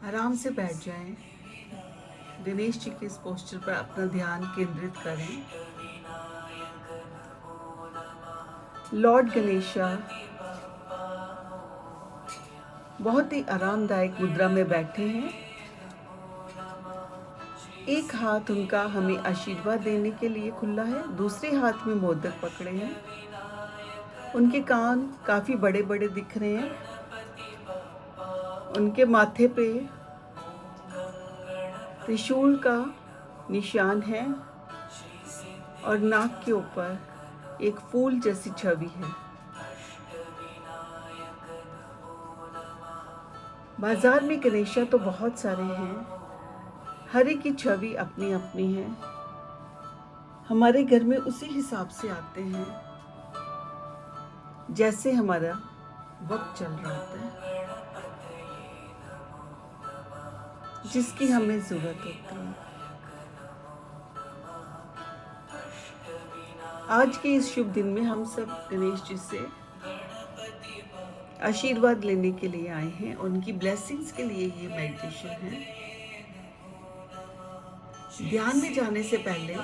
आराम से बैठ जाएं। गणेश जी के इस पोस्टर पर अपना ध्यान केंद्रित करें। लॉर्ड गणेशा बहुत ही आरामदायक मुद्रा में बैठे हैं। एक हाथ उनका हमें आशीर्वाद देने के लिए खुला है, दूसरे हाथ में मोदक पकड़े हैं। उनके कान काफी बड़े बड़े दिख रहे हैं। उनके माथे पे त्रिशूल का निशान है और नाक के ऊपर एक फूल जैसी छवि है। बाजार में गणेशा तो बहुत सारे हैं, हर एक की छवि अपनी अपनी है। हमारे घर में उसी हिसाब से आते हैं जैसे हमारा वक्त चल रहा होता है, जिसकी हमें जरूरत होती है। आज के इस शुभ दिन में हम सब गणेश जी से आशीर्वाद लेने के लिए आए हैं, उनकी ब्लेसिंग्स के लिए ये मेडिटेशन है। ध्यान में जाने से पहले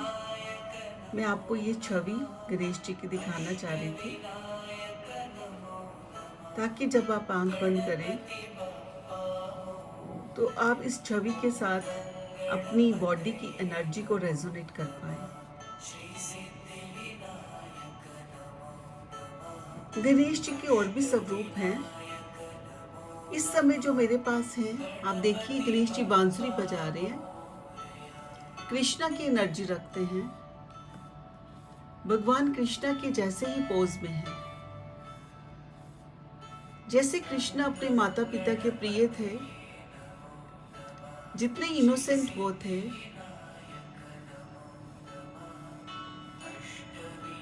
मैं आपको ये छवि गणेश जी की दिखाना चाह रही थी, ताकि जब आप आंख बंद करें तो आप इस छवि के साथ अपनी बॉडी की एनर्जी को रेजोनेट कर पाए। गणेश जी के और भी स्वरूप हैं। इस समय जो मेरे पास है, आप देखिए गणेश जी बांसुरी बजा रहे हैं, कृष्णा की एनर्जी रखते हैं। भगवान कृष्णा के जैसे ही पोज में है। जैसे कृष्ण अपने माता पिता के प्रिय थे, जितने इनोसेंट वो थे,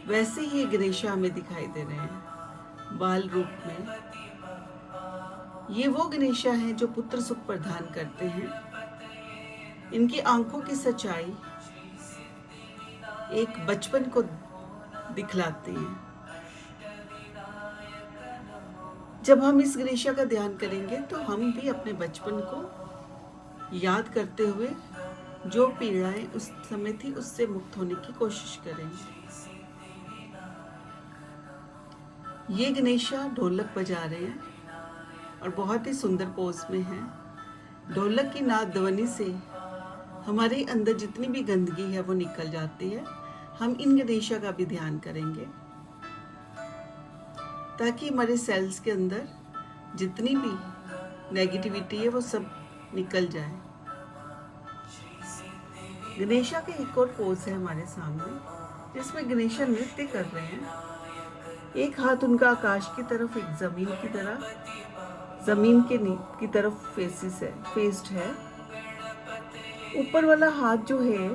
वैसे ही ये गणेशा हमें दिखाई दे रहे हैं बाल रूप में। ये वो गणेशा हैं जो पुत्र सुख प्रदान करते हैं। इनकी आंखों की सच्चाई एक बचपन को दिखलाती है। जब हम इस गणेशा का ध्यान करेंगे तो हम भी अपने बचपन को याद करते हुए जो पीड़ाएं उस समय थी उससे मुक्त होने की कोशिश करेंगे। ये गणेशा ढोलक बजा रहे हैं और बहुत ही सुंदर पोज में है। ढोलक की नाद ध्वनि से हमारे अंदर जितनी भी गंदगी है वो निकल जाती है। हम इन गणेशा का भी ध्यान करेंगे ताकि हमारे सेल्स के अंदर जितनी भी नेगेटिविटी है वो सब निकल जाए। गणेशा का एक और पोज है हमारे सामने, जिसमें गणेशा नृत्य कर रहे हैं। एक हाथ उनका आकाश की तरफ, एक जमीन की तरफ फेस्ड है। ऊपर वाला हाथ जो है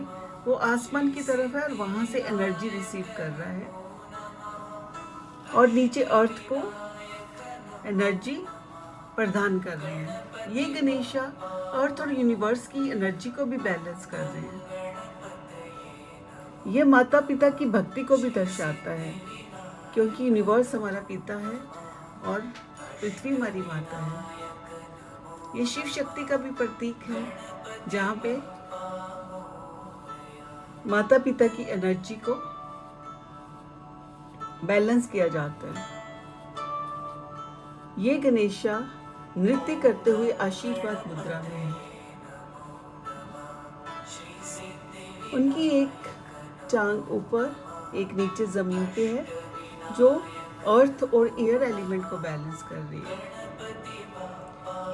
वो आसमान की तरफ है और वहां से एनर्जी रिसीव कर रहा है, और नीचे अर्थ को एनर्जी प्रदान कर रहे हैं। ये गणेशा अर्थ और यूनिवर्स की एनर्जी को भी बैलेंस कर रहे हैं। ये माता पिता की भक्ति को भी दर्शाता है, क्योंकि यूनिवर्स हमारा पिता है और पृथ्वी हमारी माता है। ये शिव शक्ति का भी प्रतीक है, जहाँ पे माता पिता की एनर्जी को बैलेंस किया जाता है। ये गणेशा नृत्य करते हुए आशीर्वाद मुद्रा में है। उनकी एक टांग ऊपर, एक नीचे जमीन पे है, जो अर्थ और एयर एलिमेंट को बैलेंस कर रही है।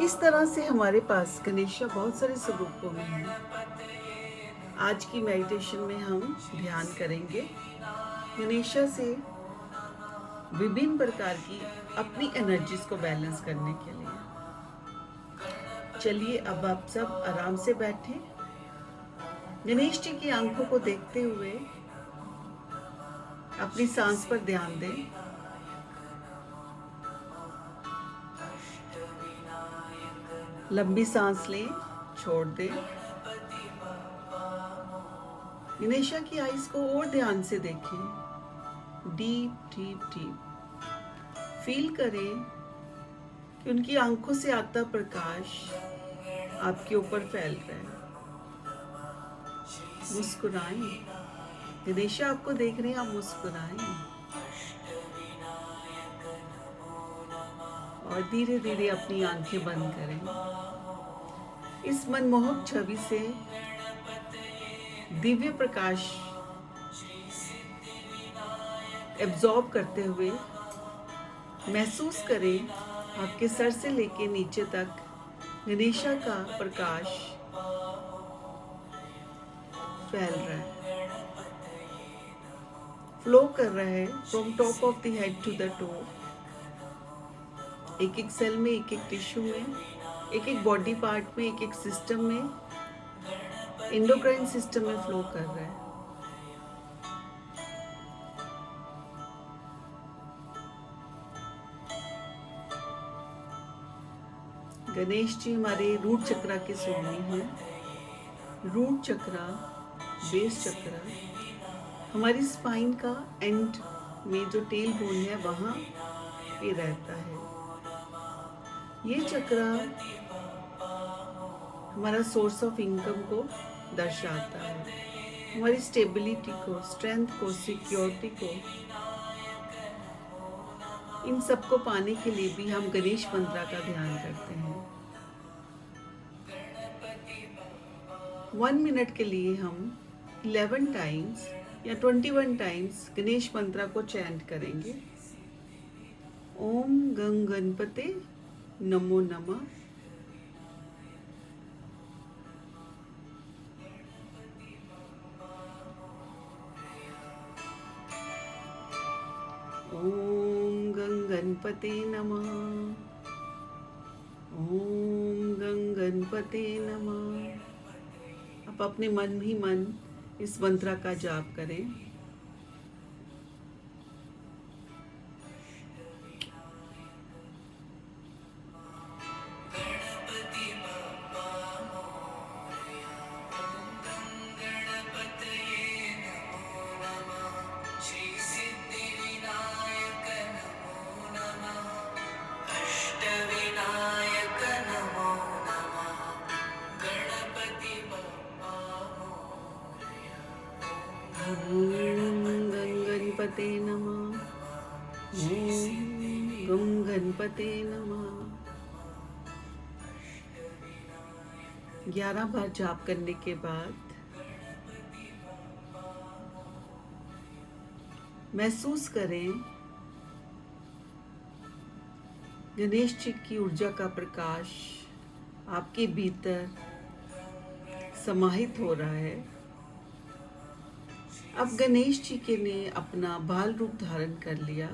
इस तरह से हमारे पास गणेशा बहुत सारे स्वरूपों में है। आज की मेडिटेशन में हम ध्यान करेंगे गणेशा से विभिन्न प्रकार की अपनी एनर्जीज को बैलेंस करने के लिए। चलिए अब आप सब आराम से बैठें, गणेश जी की आंखों को देखते हुए अपनी सांस पर ध्यान दें। लंबी सांस लें, छोड़ दें। गणेशा की आईज को और ध्यान से देखें, डीप डीप डीप। फील करें कि उनकी आंखों से आता प्रकाश आपके ऊपर फैल रहा है। मुस्कुराएं, गणेशा आपको देख रहे हैं, आप मुस्कुराएं और धीरे धीरे अपनी आंखें बंद करें। इस मनमोहक छवि से दिव्य प्रकाश एब्जॉर्ब करते हुए महसूस करें आपके सर से लेके नीचे तक गणेशा का प्रकाश फैल रहा है, फ्लो कर रहा है from top of the head to the toe. एक एक सेल में, एक एक टिश्यू में, एक एक बॉडी पार्ट में, एक एक सिस्टम में, एंडोक्राइन सिस्टम में फ्लो कर रहा है। गणेश जी हमारे रूट चक्रा के स्वामी हैं। रूट चक्रा, बेस चक्रा हमारी स्पाइन का एंड में जो टेल बोन है वहाँ पे रहता है। ये चक्रा हमारा सोर्स ऑफ इनकम को दर्शाता है, हमारी स्टेबिलिटी को, स्ट्रेंथ को, सिक्योरिटी को। इन सबको पाने के लिए भी हम गणेश मंत्र का ध्यान करते हैं। 1 मिनट के लिए हम 11 टाइम्स या 21 टाइम्स गणेश मंत्र को चैंट करेंगे। ओम गंग गणपते नमो नमः। ओम गंग गणपते नमः। ओम गंग गणपते नमः। आप अपने मन ही मन इस मंत्र का जाप करें। ओम गंग गणपते नमः। ओम गंग गणपते नमः। 11 बार जाप करने के बाद महसूस करें गणेश जी की ऊर्जा का प्रकाश आपके भीतर समाहित हो रहा है। अब गणेश जी के ने अपना बाल रूप धारण कर लिया,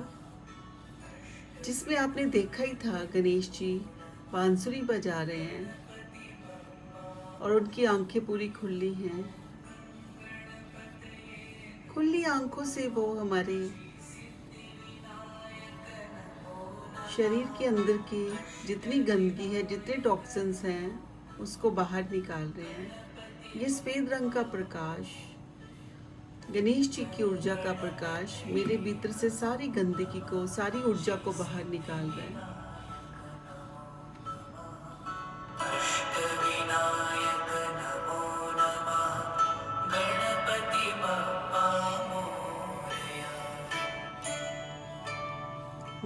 जिसमें आपने देखा ही था गणेश जी बांसुरी बजा रहे हैं और उनकी आंखें पूरी खुली हैं। खुली आंखों से वो हमारे शरीर के अंदर की जितनी गंदगी है, जितने टॉक्सिन्स हैं, उसको बाहर निकाल रहे हैं। ये सफेद रंग का प्रकाश, गणेश जी की ऊर्जा का प्रकाश मेरे भीतर से सारी गंदगी को, सारी ऊर्जा को बाहर निकाल रहा है।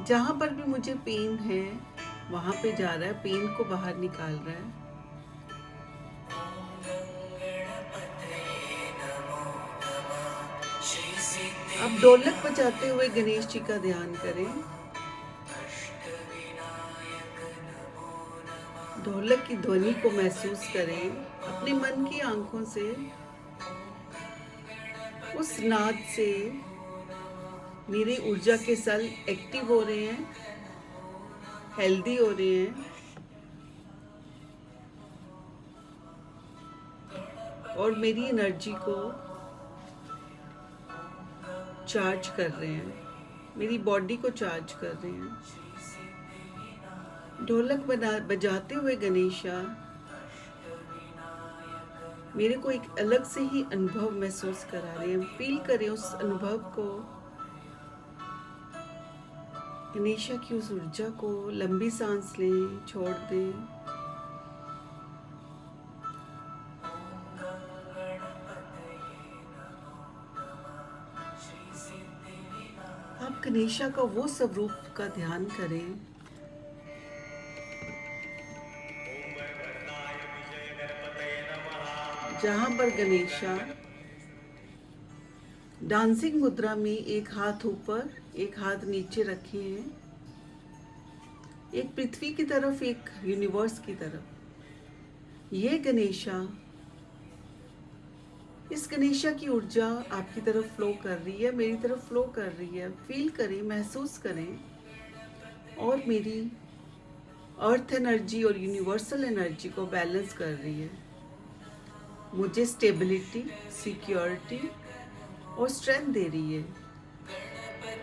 जहाँ पर भी मुझे पेन है वहाँ पे जा रहा है, पेन को बाहर निकाल रहा है। अब ढोलक बजाते हुए गणेश जी का ध्यान करें। ढोलक की ध्वनि को महसूस करें अपने मन की आंखों से। उस नाद से मेरी ऊर्जा के सेल एक्टिव हो रहे हैं, हेल्दी हो रहे हैं और मेरी एनर्जी को चार्ज कर रहे हैं, मेरी बॉडी को चार्ज कर रहे हैं। ढोलक बजाते हुए गणेशा मेरे को एक अलग से ही अनुभव महसूस करा रहे हैं। फील करें उस अनुभव को, गणेशा की उस ऊर्जा को। लंबी सांस लें, छोड़ दें। गणेशा का वो स्वरूप का ध्यान करें जहां पर गणेशा डांसिंग मुद्रा में एक हाथ ऊपर एक हाथ नीचे रखे हैं, एक पृथ्वी की तरफ एक यूनिवर्स की तरफ। ये गणेशा, इस गणेशा की ऊर्जा आपकी तरफ फ्लो कर रही है, मेरी तरफ फ्लो कर रही है। फील करें, महसूस करें, और मेरी अर्थ एनर्जी और यूनिवर्सल एनर्जी को बैलेंस कर रही है। मुझे स्टेबिलिटी, सिक्योरिटी और स्ट्रेंथ दे रही है।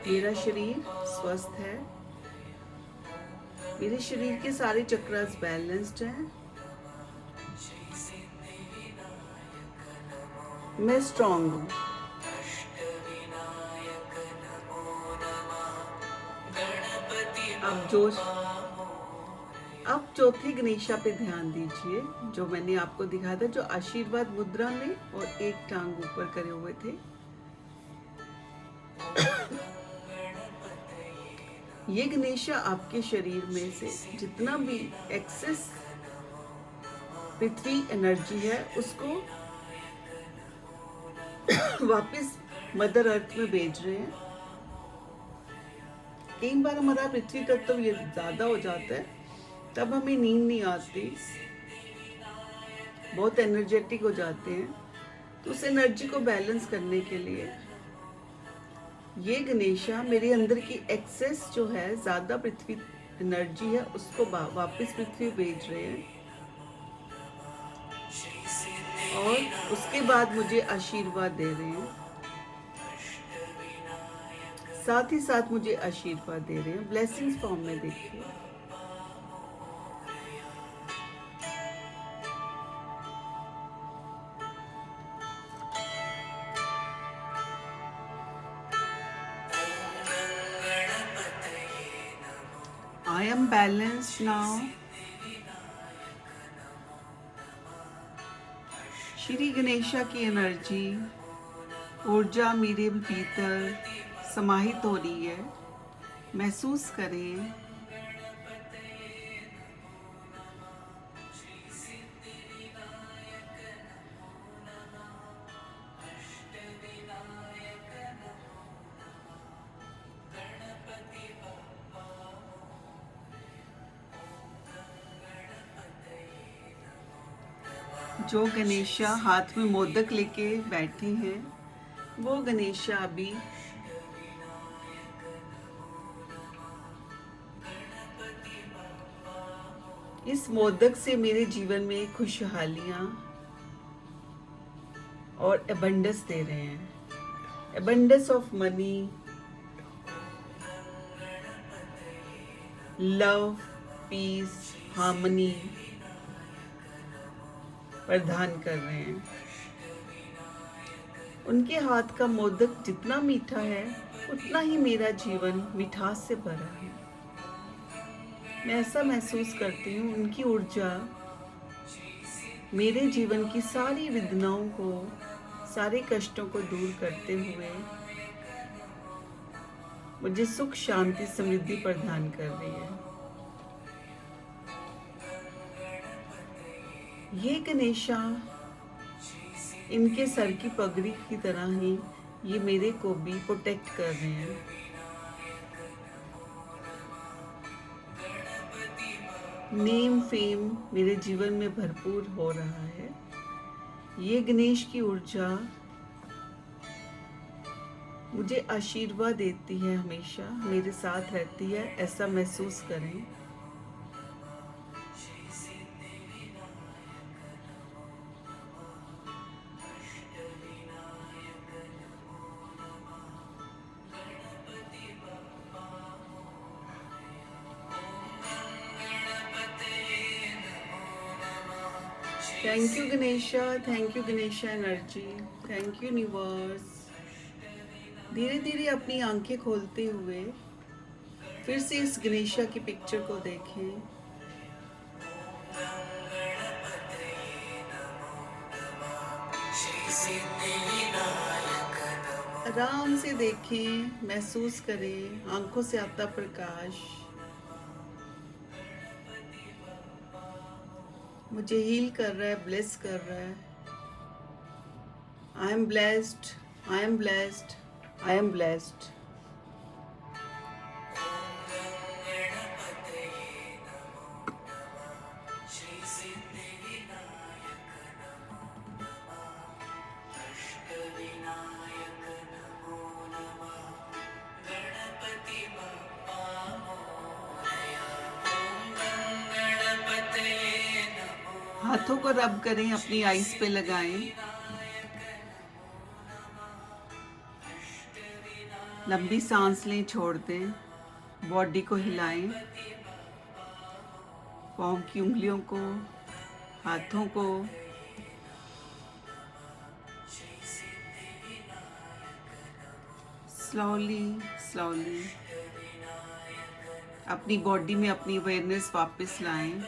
मेरा शरीर स्वस्थ है, मेरे शरीर के सारे चक्रास बैलेंस्ड हैं, मैं स्ट्रांग हूँ। अब चौथी गणेशा पे ध्यान दीजिए, जो मैंने आपको दिखाया था, जो आशीर्वाद मुद्रा में और एक टांग ऊपर करे हुए थे। ये गणेशा आपके शरीर में से जितना भी एक्सेस पृथ्वी एनर्जी है उसको वापस मदर अर्थ में भेज रहे हैं। कई बार हमारा पृथ्वी तत्व ये ज्यादा हो जाता है, तब हमें नींद नहीं आती, बहुत एनर्जेटिक हो जाते हैं। तो उस एनर्जी को बैलेंस करने के लिए ये गणेशा मेरे अंदर की एक्सेस जो है, ज्यादा पृथ्वी एनर्जी है, उसको वापस पृथ्वी भेज रहे हैं। और उसके बाद मुझे आशीर्वाद दे रहे हैं, साथ ही साथ मुझे आशीर्वाद दे रहे हैं ब्लेसिंग्स फॉर्म में। देखिए, I am balanced now. Shri Ganesha की एनर्जी, ऊर्जा मेरे भीतर समाहित हो रही है। महसूस करें। जो गणेशा हाथ में मोदक लेके बैठे हैं, वो गणेशा अभी इस मोदक से मेरे जीवन में खुशहालियां और एबंडेंस दे रहे हैं। Abundance of money, love, peace, harmony प्रदान कर रहे हैं। उनके हाथ का मोदक जितना मीठा है, उतना ही मेरा जीवन मिठास से भरा है। मैं ऐसा महसूस करती हूँ, उनकी ऊर्जा मेरे जीवन की सारी वेदनाओं को, सारे कष्टों को दूर करते हुए मुझे सुख, शांति, समृद्धि प्रदान कर रही है। ये गणेशा इनके सर की पगड़ी की तरह ही ये मेरे को भी प्रोटेक्ट कर रहे हैं। नेम फेम मेरे जीवन में भरपूर हो रहा है। ये गणेश की ऊर्जा मुझे आशीर्वाद देती है, हमेशा मेरे साथ रहती है, ऐसा महसूस करें। Thank you Ganesha, thank you Ganesha energy, thank you universe. धीरे धीरे अपनी आंखें खोलते हुए फिर से इस गणेशा की पिक्चर को देखें। आराम से देखें, महसूस करें, आंखों से आता प्रकाश मुझे हील कर रहा है, ब्लेस कर रहा है। I am blessed, I am blessed, I am blessed. हाथों को रब करें, अपनी आईज पे लगाएं। लंबी सांस लें, छोड़ दें। बॉडी को हिलाएं, पाँव की उंगलियों को, हाथों को। स्लोली स्लोली अपनी बॉडी में अपनी अवेयरनेस वापस लाएं।